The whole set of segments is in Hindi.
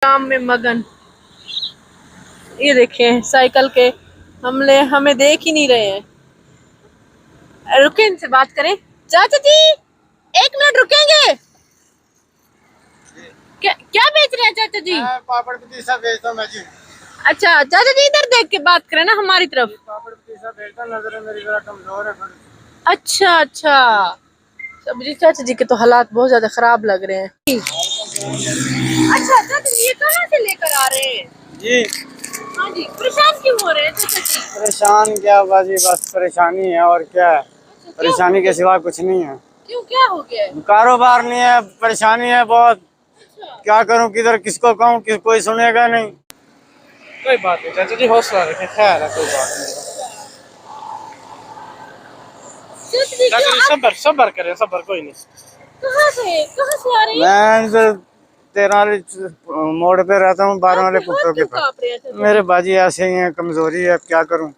काम में मगन। ये देखें साइकिल के हमले हमें देख ही नहीं रहे हैं। रुके इनसे बात करें। चाचा जी 1 मिनट रुकेंगे। क्या क्या बेच रहे हैं चाचा जी? पापड़ पतीसा बेचता हूँ मैं जी। अच्छा चाचा जी इधर देख के बात करें ना हमारी तरफ। पापड़ पतीसा बेचता, नजर मेरी जरा कमजोर है। अच्छा अच्छा सब्जी चाचा जी के तो हालात बहुत ज्यादा खराब लग रहे हैं। अच्छा चाचा जी ये कहाँ से लेकर आ रहे हैं जी? हाँ जी परेशान क्यों हो रहे हैं चाचा जी? परेशान क्या बाजी, बस परेशानी है और क्या है। अच्छा, परेशानी के सिवा कुछ नहीं है। क्यों क्या हो गया है? कारोबार नहीं है, परेशानी है बहुत। अच्छा। क्या करूं, किधर किसको कहूं, कोई सुनेगा नहीं। कोई बात नहीं चाचा जी, हौसला रखें, ख्याल है, कोई बात नहीं। चाचा जी सबर सबर करें, सबर कोई नहीं। कहाँ से आ रहे हैं? मैं 13 वाले मोड़ पे रहता हूँ, 12 वाले कुत्तों के पास। मेरे बाजी ऐसे ही है, कमजोरी है, क्या करूं।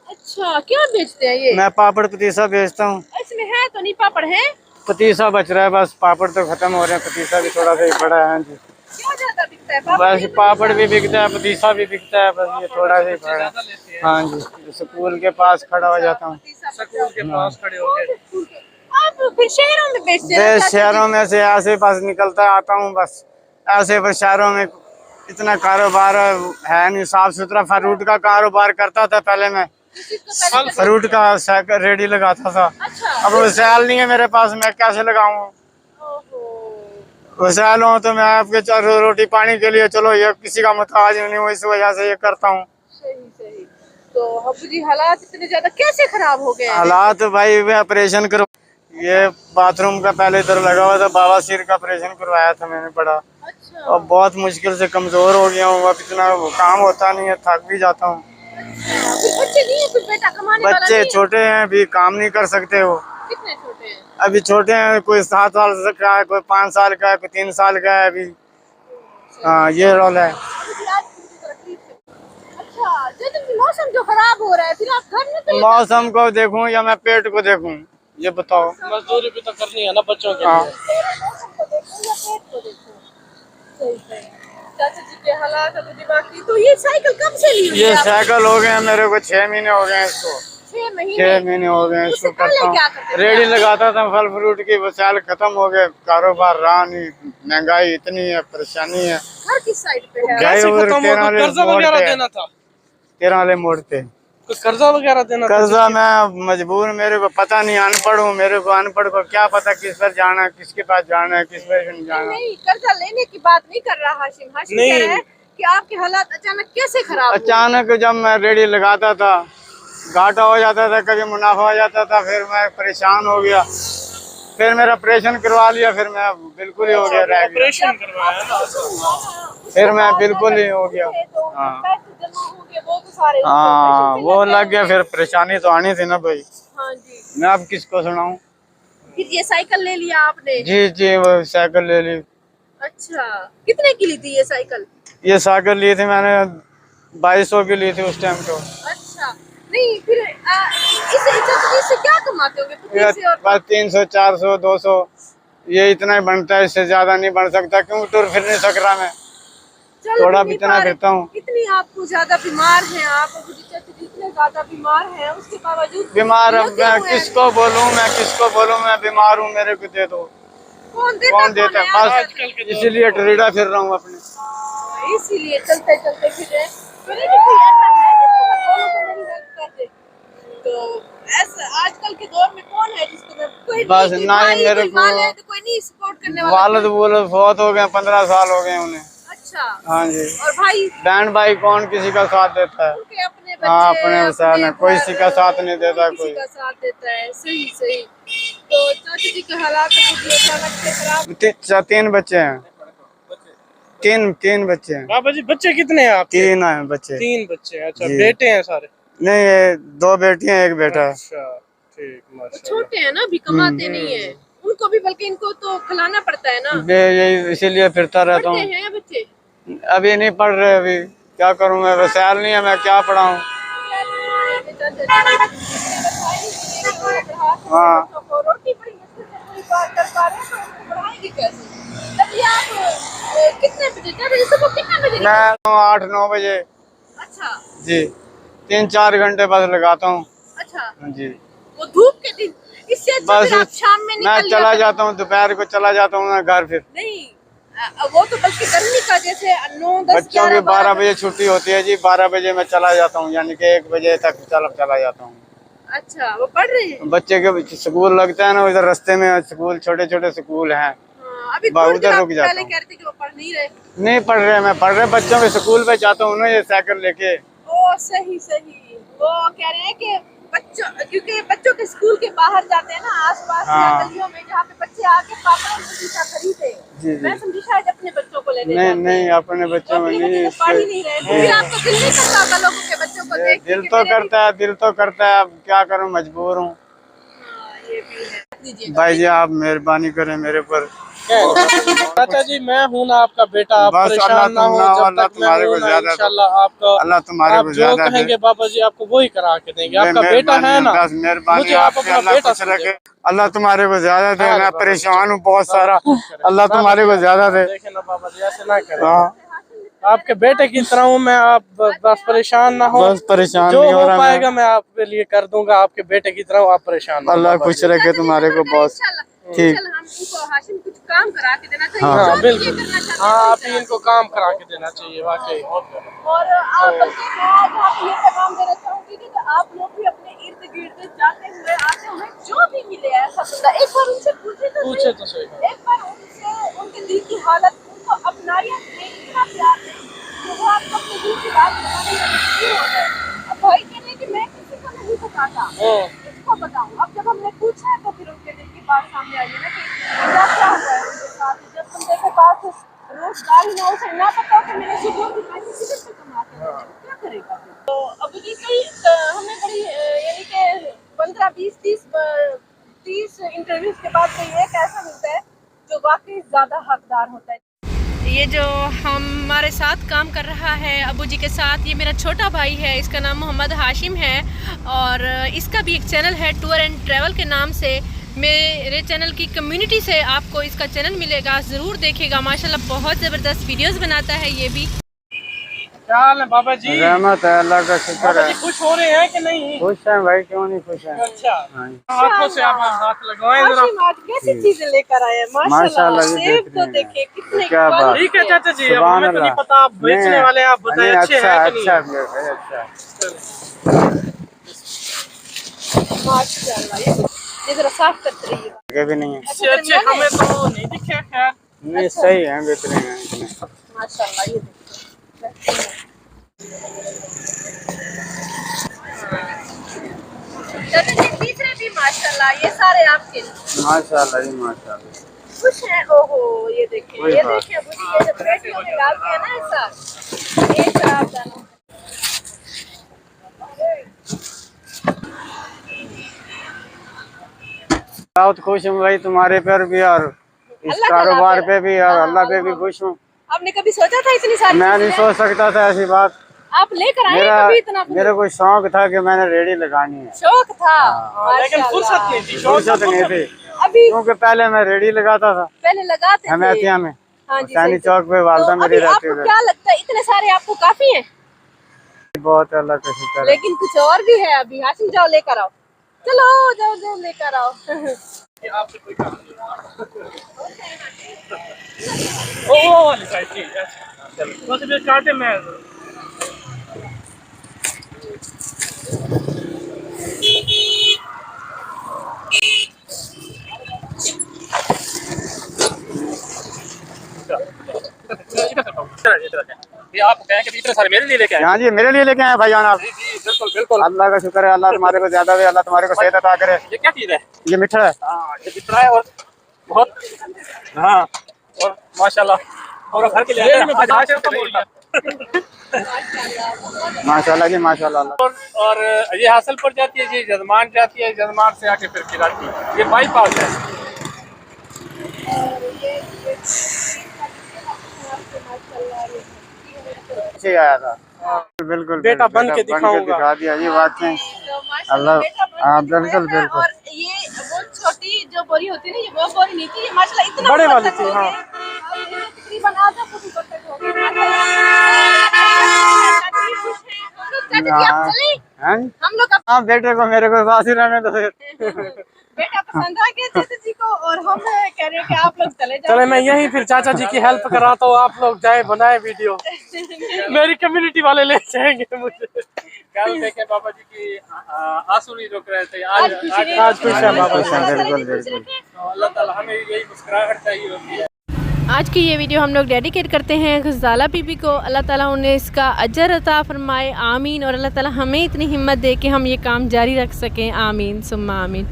अच्छा क्या बेचते हैं ये? मैं पापड़ पतीसा बेचता हूँ। इसमें है तो नहीं पापड़ है? पतीसा बच रहा है, बस पापड़ तो खत्म हो रहे हैं, पतीसा भी थोड़ा सा ही पड़ा है जी। क्या ज्यादा बिकता है? बस पापड़ भी बिकता है, पतीसा भी बिकता है, बस ये थोड़ा सा ही पड़ा है। हाँ जी, स्कूल के पास खड़ा हो जाता हूँ। स्कूल के पास खड़े हो गए। आप फिर शहरों में बेचते हैं? शहरों में से ऐसे पास निकलता आता हूँ बस। ऐसे बस शहरों में इतना कारोबार है नहीं, साफ सुथरा। फ्रूट का कारोबार करता था पहले मैं, फ्रूट का साइकिल रेडी लगाता था। अच्छा। अब वसाइल नहीं है मेरे पास, मैं कैसे लगाऊं। वसाइल हो तो मैं आपके रोटी पानी के लिए चलो ये किसी का मुताज नहीं हूँ, इस वजह से ये करता हूँ। सही सही। तो अबू जी हालात इतने ज्यादा कैसे खराब हो गए? हालात भाई मैं ऑपरेशन करो, ये बाथरूम का पहले इधर लगा हुआ था, बवासीर का ऑपरेशन करवाया था मैंने बड़ा। अच्छा। और बहुत मुश्किल से कमजोर हो गया हूँ, अब इतना काम होता नहीं है, थक भी जाता हूँ। बच्चे नहीं है, कुछ बेटा कमाने वाला बच्चे नहीं है? छोटे हैं, अभी काम नहीं कर सकते हो। कितने छोटे हैं? अभी छोटे हैं, कोई 7 साल का है, कोई 5 साल का है, कोई 3 साल का है अभी। हाँ ये रोल है। अच्छा जब मौसम जो खराब हो रहा है फिर आप घर में तो मौसम को देखूं या मैं पेट को देखूं, ये बताओ। मजदूरी भी तो करनी है ना बच्चों के हाँ। लिए। मौसम को देखो या पेट को देखो। सही सही। चाचा जी के हालात अभी दिमाग की। तो ये साइकिल कब से ली हुई है? ये साइकिल हो गए मेरे को 6 महीने हो गए इसको। 6 महीने? 6 महीने हो गए इसको करता क्या हूँ। करते थे? रेडी लगाता था फल फ्रूट की, वसाइल खत्म हो गए, कारोबार रहा नहीं, महंगाई इतनी है, परेशानी है। घर किस साइड पे है? कैसे खत्म हो? कर्जा वगैरह देना था? 13 वाले मोड़ पे कोई कर्जा वगैरह देना था? कर्जा मैं मजबूर, मेरे को पता नहीं, अनपढ़ हूँ, मेरे को अनपढ़ को क्या पता किस पर जाना है, किसके पास जाना है, किस पर नहीं जाना। नहीं कर्जा लेने की बात नहीं कर रहा हाशिम कह रहा है कि आपके हालात अचानक कैसे खराब हुए? अचानक जब मैं रेडी लगाता था, घाटा हो जाता था, कभी मुनाफा हो जाता था, फिर मैं परेशान हो गया, फिर मेरा ऑपरेशन करवा लिया, फिर मैं बिल्कुल ही हो गया, रह गया। ऑपरेशन करवाया ना? फिर मैं बिल्कुल ही हो गया। हाँ हाँ वो लग गया, फिर परेशानी तो आनी थी ना भाई। हाँ जी। मैं अब किसको सुनाऊं। फिर ये साइकिल ले लिया आपने? जी जी वो साइकिल ले ली। अच्छा कितने की ली थी ये साइकिल? ये साइकिल ली थी मैंने 2200 की ली थी उस टाइम तो। अच्छा नहीं फिर इससे क्या कमाते होंगे? बस 300 400 200 ये इतना ही बनता है, इससे ज्यादा नहीं बन सकता, क्योंकि टूर फिर नहीं सक रहा मैं, थोड़ा भी इतना फिरता हूँ। इतनी आपको ज्यादा बीमार हैं आप, इतने ज्यादा बीमार हैं उसके बावजूद बीमार अब मैं किसको बोलूँ, मैं बीमार हूँ, मेरे को दे दो। कौन देता है? बस इसीलिए टरीडा फिर रहा हूँ अपने, इसीलिए चलते चलते फिर रहे। कोई ऐसा है जिसको मेरी हेल्प कर दे? तो ऐसा आजकल के दौर में कौन है जिसको कोई बस ना ही मेरे को कोई नहीं सपोर्ट करने वाला? वालद बोलो बहुत हो गए, 15 साल हो गए उन्हें। अच्छा हाँ जी। और भाई बहन भाई कौन किसी का साथ देता है? उनके अपने बच्चे, हाँ अपने वसाइल है, कोई किसी का साथ नहीं देता, कोई किसी का साथ देता है। सही सही। तो चाचा जी के हालात अचानक से खराब। 3 बच्चे हैं, तीन बच्चे हैं। बाबा जी बच्चे कितने हैं आपके? 3 हैं बच्चे। 3 बच्चे हैं। अच्छा बेटे हैं सारे? नहीं 2 बेटियां 1 बेटा है। अच्छा ठीक, माशाल्लाह। छोटे हैं ना, अभी कमाते नहीं है उनको भी, बल्कि इनको तो खिलाना पड़ता है ना। यही इसीलिए फिरता रहता हूँ। हैं बच्चे? अभी नहीं पढ़ रहे, अभी क्या करूँ मैं, वसाइल नहीं है, मैं क्या पढ़ाऊँ। हाँ रोटी बड़ी मुश्किल से कारोबार कर पा रहे हैं तो उनको बढ़ाएंगे कैसे? तभी आप कितने बजे, क्या बजे सुबह, कितने बजे निकलते हैं? मैं 8-9 बजे। अच्छा जी, 3-4 घंटे बस लगाता हूँ। अच्छा, जी, वो धूप के दिन, इससे अच्छा बस फिर आप शाम में मैं निकल चला लिया जाता हूँ, दोपहर को चला जाता हूँ मैं घर। फिर नहीं, वो तो बल्कि गर्मी का जैसे 9, 10, बच्चों 11, की 12 12 बजे छुट्टी होती है जी, 12 बजे मैं चला जाता हूँ, यानी कि 1 बजे तक चला जाता हूँ। अच्छा, वो पढ़ रहे हैं। बच्चे के स्कूल लगता है ना उधर रास्ते में, स्कूल छोटे छोटे स्कूल हैं, हाँ, अभी थोड़ी देर उधर आप रुक जाता पहले हूँ। कह रहे थे कि वो पढ़ नहीं रहे। नहीं पढ़ रहे, मैं पढ़ रहे बच्चों के स्कूल पे जाता हूँ ना, ये साइकिल लेके। ओ सही सही, वो कह रहे हैं कि बच्चों, क्योंकि बच्चों के स्कूल के बाहर जाते हैं ना आसपास या हाँ। गलियों में, जहाँ पे बच्चे आके पापा समझीशा खरीदे। जी, जी। मैं समझी शायद अपने बच्चों को लेने नहीं जाते नहीं, हैं। अपने तो बच्चों में अपने नहीं। बच्चे तो पढ़ ही नहीं रहे, तो फिर आपको दिल नहीं करता होगा लोगों के बच्चों को देख के दिल कि तो मेरे भी- करता है, दिल तो करता है, अब क्या करूँ, मजबूर हूँ। हाँ, ये भी है। दीजिएगा। भाई जी आप मेहरबानी करें मेरे पर। चाचा जी मैं हूँ ना आपका बेटा, आप बस अल्लाह परेशान ना तुम हो, ना हो, जब अल्लाह तक मैं तुम्हारे हूँ को ना ज्यादा दे। इंशाल्लाह आपका, अल्लाह तुम्हारे आप को जो ज्यादा दे। कहेंगे बाबा जी आपको वही करा के देंगे, आपका बेटा है ना, बस मेहरबानी मुझे आप आपकी, अपना अल्लाह बेटा खुश रखे। समझे। अल्लाह तुम्हारे को ज्यादा दे, हाँ, मैं बाबा जी, परेशान हूँ बहुत सारा, अल्लाह बाबा तुम्हारे जी, को ज्यादा दे। देखे ना बाबा जी ऐसे ना करें, हाँ, आपके बेटे की तरह हूँ मैं, आप बस परेशान ना हो। बस परेशान जो नहीं हो हो रहा पाएगा मैं। मैं आपके लिए कर दूंगा, आपके बेटे की तरह हूँ, आप परेशान ना हो अल्लाह बाबा खुश जी। रखे तुम्हारे को बॉस। ठीक। चल हम इनको हाशिम कुछ काम करा के देना चाहिए, हाँ, जो हाँ भी ये बिल्कुल, करना चाहते हैं हाँ वही आप करा इनको काम करा के देना चाहिए वाकई। और आप बल्कि मैं आज आपको ये पैगाम देना चाहूंगी कि आप लोग भी अपने इर्द गिर्द जाते हुए आते हुए जो भी मिले ऐसा बंदा, एक बार उनसे पूछे तो सही, एक बार उनसे उनके दिल की हालत, उनको अपनाइए, इतना प्यार दें कि वो आपको अपने दिल की बात बताने में मजबूर हो जाए। अब भाई कह रहे हैं कि मैं किसी को नहीं बताता, इसको बताऊं। अब जब हमने पूछा है तो फिर उनके दिल की बात सामने आई है ना कि क्या हुआ है उनके साथ। जब बंदे के पास रोजगार ही ना, उसे ना पता हो कि मेरे सुबह की पैसे किधर से कमाते हैं, तो क्या करेगा फिर? तो अब ये कई हमें बड़ी यानी कि 15, 20, 30 इंटरव्यूज के बाद कोई एक ऐसा मिलता है जो वाकई ज्यादा हकदार होता है। ये जो हमारे साथ काम कर रहा है अबू जी के साथ, ये मेरा छोटा भाई है, इसका नाम मोहम्मद हाशिम है और इसका भी एक चैनल है टूर एंड ट्रैवल के नाम से। मेरे चैनल की कम्युनिटी से आपको इसका चैनल मिलेगा, ज़रूर देखिएगा। माशाल्लाह बहुत ज़बरदस्त वीडियोस बनाता है ये भी। क्या हाल है बाबा जी? रहमत है, अल्लाह का शुक्र बाबा है। जी खुश हो रहे हैं कि नहीं? खुश हैं भाई, क्यों नहीं खुश हैं। अच्छा, हाँ। हाथों से आप हाथ लगवाएं जरा। हाशिम आज कैसी चीजें लेकर आए हैं, माशाल्लाह। ये सेब तो बेहतरीन है। देखिए कितने क्या बात। क्वालिटी ठीक है चाचा जी, अब सुभान हमें तो नहीं अल्लाह। पता आप बेचने वाले हैं, आप बताएं नहीं, अच्छे अच्छा हैं कि अच्छा नहीं? भाई, अच्छा। माशाल्लाह। ये जरा साफ करते रहिए। ये भी नहीं है। अच्छे अच्छे हमें तो नहीं दिखे, खैर नहीं सही है, बेहतरीन है इतने। माशाल्लाह ये देखिए। चाचा जी तीसरे भी माशाल्लाह, ये सारे आपके माशाल्लाह जी माशाल्लाह। खुश हैं। ओहो ये देखिए, कोई ये बात। देखिए मुझे, ये जब पेटियों में डालते हैं ना ऐसा, ये शराब दाना। बहुत खुश हूँ भाई तुम्हारे पर भी और इस अल्लाह का कारोबार नाम पे भी, और हाँ, अल्लाह पे भी खुश हूँ। आपने कभी सोचा था इतनी सारी मैं नहीं चीजें सोच सकता था ऐसी बात। आप लेकर आए हैं मेरा कभी इतना? मेरे को शौक था कि मैंने रेडी लगानी है, शौक था लेकिन फुर्सत नहीं थी, फुर्सत नहीं थी, अभी क्योंकि पहले मैं रेडी लगाता था पहले लगाते थे। हमेतिया में, हाँ जी, सैनी सही चौक पे वालदा तो मेरी अभी रहती आपको है। क्या लगता है इतने सारे आपको काफी हैं? बहुत अल्लाह का शुक्र है। लेकिन कुछ और भी है अभी। हाशिम जाओ लेकर आओ, चलो जाओ जाओ लेकर आओ। आपसे कोई काम नहीं। ओ वाली साइड ठीक है, चलो बस ये काटे मैं ये आप कहें कि इतने सारे मेरे लिए लेके आए? हाँ जी मेरे लिए लेके आए भाईजान आप। बिल्कुल बिल्कुल, अल्लाह का शुक्र है, अल्लाह तुम्हारे को ज्यादा दे, अल्लाह तुम्हारे को सेहत अता करे। ये क्या चीज है? ये मिठा है। हाँ ये जितना है और बहुत, हाँ और माशाल्लाह और घर के लिए माशाल्लाह जी माशाल्लाह। और ये हासिल पड़ जाती है जी, जजमान जाती है, जजमान से आके फिर खिलाती है। ये बाईपास है। अच्छे आया था बिल्कुल, बेटा बन के दिखाऊंगा। दिखा दिया जी बात में। अल्लाह हाँ बिल्कुल बिल्कुल। और ये वो छोटी जो बोरी होती है ना, ये वो बोरी नहीं थी, ये माशाल्लाह इतना बड़े वाली परफेक्ट थी, हो हाँ। गए। अब ये तकरीबन आधा फुट परफेक्ट हो गया। चाची खुश हैं हम लोग। चाची जी आप चले, हैं? हम लोग हाँ बेटे को मेरे को पास ही रहने दो फिर। बेटा पसंद आ गया चाचा जी को, और हम कह रहे हैं कि आप लोग चले जाओ। चले मैं यहीं फिर चाचा जी की हेल्प कराता हूँ, आप लोग जाए बनाए वीडियो, मेरी कम्युनिटी वाले ले जाएंगे मुझे। कल देखे बाबा जी की आंसू नहीं रोक रहे थे, आज खुश है बाबा जी। बिल्कुल बिल्कुल। अल्लाह ताला हमें यही मुस्कुराहट चाहिए होती है। आज की ये वीडियो हम लोग डेडिकेट करते हैं गज़ाला बीबी को। अल्लाह ताला उन्हें इसका अजर अता फरमाए, आमीन। और अल्लाह ताला हमें इतनी हिम्मत दे कि हम ये काम जारी रख सकें, आमीन सुम्मा आमीन।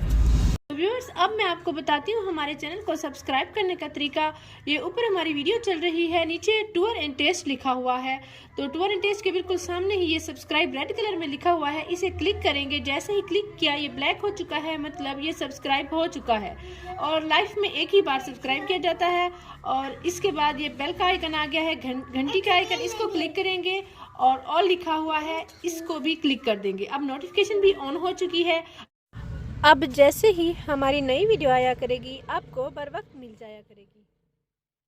व्यूअर्स, अब मैं आपको बताती हूँ हमारे चैनल को सब्सक्राइब करने का तरीका। ये ऊपर हमारी वीडियो चल रही है, नीचे टूर एंड टेस्ट लिखा हुआ है, तो टूर एंड टेस्ट के बिल्कुल सामने ही ये सब्सक्राइब रेड कलर में लिखा हुआ है, इसे क्लिक करेंगे। जैसे ही क्लिक किया ये ब्लैक हो चुका है, मतलब ये सब्सक्राइब हो चुका है। और लाइफ में एक ही बार सब्सक्राइब किया जाता है। और इसके बाद ये बेल का आइकन आ गया है, घंटी का आइकन, इसको क्लिक करेंगे और ऑल लिखा हुआ है, इसको भी क्लिक कर देंगे। अब नोटिफिकेशन भी ऑन हो चुकी है। अब जैसे ही हमारी नई वीडियो आया करेगी आपको बर वक्त मिल जाया करेगी।